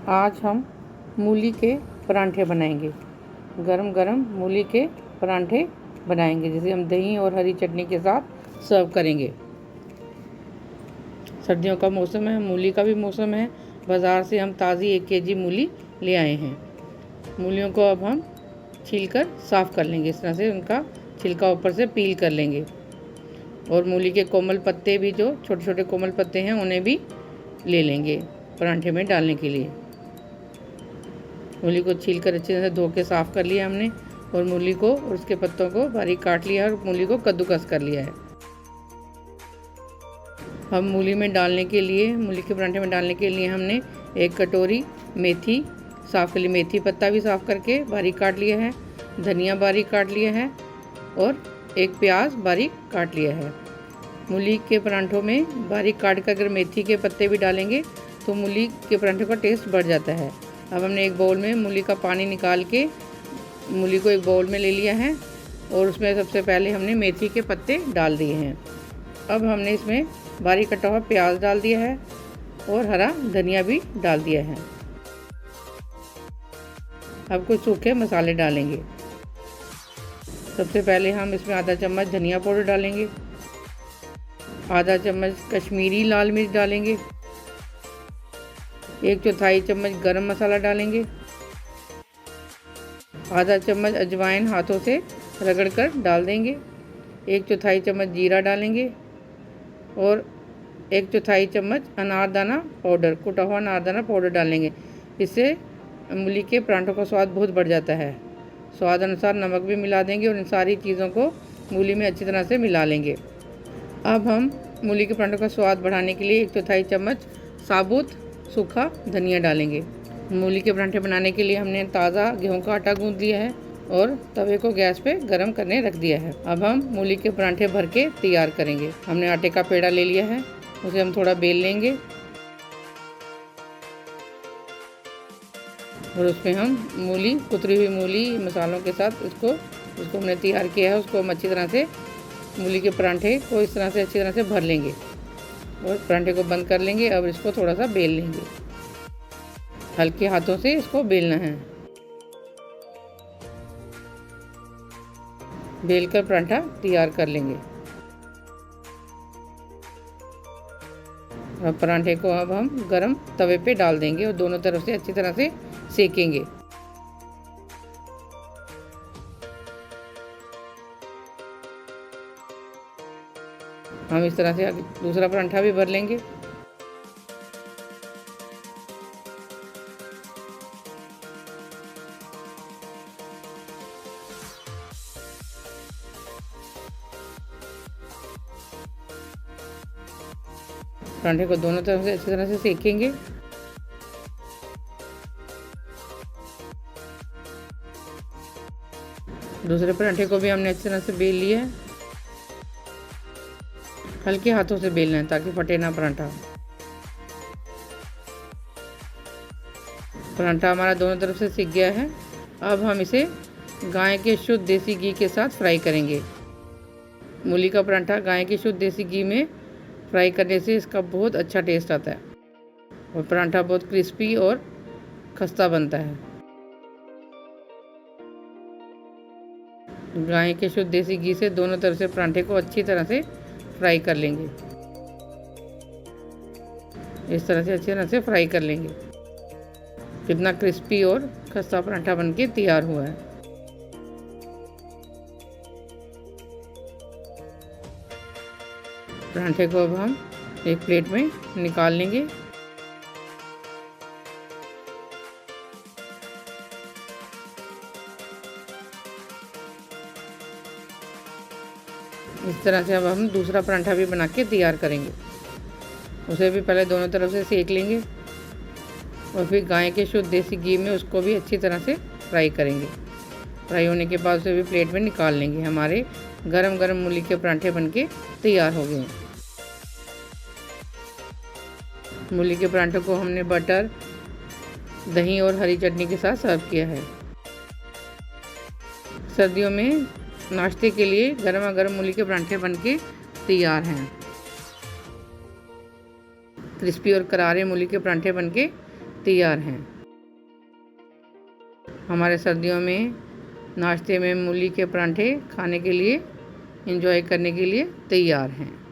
आज हम मूली के परांठे बनाएंगे। गरम गरम मूली के परांठे बनाएंगे, जिसे हम दही और हरी चटनी के साथ सर्व करेंगे। सर्दियों का मौसम है, मूली का भी मौसम है। बाज़ार से हम ताज़ी 1 केजी मूली ले आए हैं। मूलियों को अब हम छीलकर साफ़ कर लेंगे। इस तरह से उनका छिलका ऊपर से पील कर लेंगे। और मूली के कोमल पत्ते भी, जो छोटे छोटे कोमल पत्ते हैं, उन्हें भी ले लेंगे परांठे में डालने के लिए। मूली को छीलकर अच्छे से धो के साफ़ कर लिया हमने, और मूली को और उसके पत्तों को बारीक काट लिया और मूली को कद्दूकस कर लिया है। अब मूली के परांठे में डालने के लिए हमने 1 कटोरी मेथी साफ़ कर ली। मेथी पत्ता भी साफ़ करके बारीक काट लिया है। धनिया बारीक काट लिया है और 1 प्याज बारीक काट लिया है। मूली के परांठों में बारीक काट कर अगर मेथी के पत्ते भी डालेंगे तो मूली के परांठे का टेस्ट बढ़ जाता है। अब हमने एक बाउल में मूली का पानी निकाल के मूली को एक बाउल में ले लिया है, और उसमें सबसे पहले हमने मेथी के पत्ते डाल दिए हैं। अब हमने इसमें बारीक कटा हुआ प्याज डाल दिया है और हरा धनिया भी डाल दिया है। अब कुछ सूखे मसाले डालेंगे। सबसे पहले हम इसमें आधा चम्मच धनिया पाउडर डालेंगे, आधा चम्मच कश्मीरी लाल मिर्च डालेंगे, 1/4 चम्मच गरम मसाला डालेंगे, आधा चम्मच अजवाइन हाथों से रगड़कर डाल देंगे, 1/4 चम्मच जीरा डालेंगे और 1/4 चम्मच अनारदाना पाउडर, कुटा हुआ अनारदाना पाउडर डालेंगे। इससे मूली के परांठों का स्वाद बहुत बढ़ जाता है। स्वाद अनुसार नमक भी मिला देंगे और इन सारी चीज़ों को मूली में अच्छी तरह से मिला लेंगे। अब हम मूली के परांठों का स्वाद बढ़ाने के लिए 1/4 चम्मच साबुत सूखा धनिया डालेंगे। मूली के परांठे बनाने के लिए हमने ताज़ा गेहूं का आटा गूंथ लिया है और तवे को गैस पे गरम करने रख दिया है। अब हम मूली के परांठे भर के तैयार करेंगे। हमने आटे का पेड़ा ले लिया है, उसे हम थोड़ा बेल लेंगे और उसमें हम कुतरी हुई मूली मसालों के साथ जिसको हमने तैयार किया है उसको हम अच्छी तरह से मूली के परांठे को इस तरह से अच्छी तरह से भर लेंगे और परांठे को बंद कर लेंगे। अब इसको थोड़ा सा बेल लेंगे, हल्के हाथों से इसको बेलना है। बेलकर परांठा तैयार कर लेंगे। अब परांठे को अब हम गरम तवे पे डाल देंगे और दोनों तरफ से अच्छी तरह से सेकेंगे। हम इस तरह से दूसरा परांठा भी भर लेंगे। परांठे को दोनों तरफ से अच्छी तरह से सेकेंगे। दूसरे परांठे को भी हमने अच्छी तरह से बेल लिया है। हल्के हाथों से बेलना है ताकि फटे ना परांठा। परांठा हमारा दोनों तरफ से सिक गया है। अब हम इसे गाय के शुद्ध देसी घी के साथ फ्राई करेंगे। मूली का परांठा गाय के शुद्ध देसी घी में फ्राई करने से इसका बहुत अच्छा टेस्ट आता है और परांठा बहुत क्रिस्पी और खस्ता बनता है। गाय के शुद्ध देसी घी से दोनों तरफ से परांठे को अच्छी तरह से फ्राई कर लेंगे। इस तरह से अच्छी तरह से फ्राई कर लेंगे। कितना क्रिस्पी और खस्ता परांठा बनके तैयार हुआ है। परांठे को अब हम एक प्लेट में निकाल लेंगे। इस तरह से अब हम दूसरा परांठा भी बना के तैयार करेंगे। उसे भी पहले दोनों तरफ से सेक लेंगे और फिर गाय के शुद्ध देसी घी में उसको भी अच्छी तरह से फ्राई करेंगे। फ्राई होने के बाद उसे भी प्लेट में निकाल लेंगे। हमारे गरम गरम मूली के परांठे बनके तैयार हो गए हैं। मूली के परांठे को हमने बटर, दही और हरी चटनी के साथ सर्व किया है। सर्दियों में नाश्ते के लिए गर्मा गर्म मूली के परांठे बनके तैयार हैं। क्रिस्पी और करारे मूली के परांठे बनके तैयार हैं। हमारे सर्दियों में नाश्ते में मूली के परांठे खाने के लिए, एंजॉय करने के लिए तैयार हैं।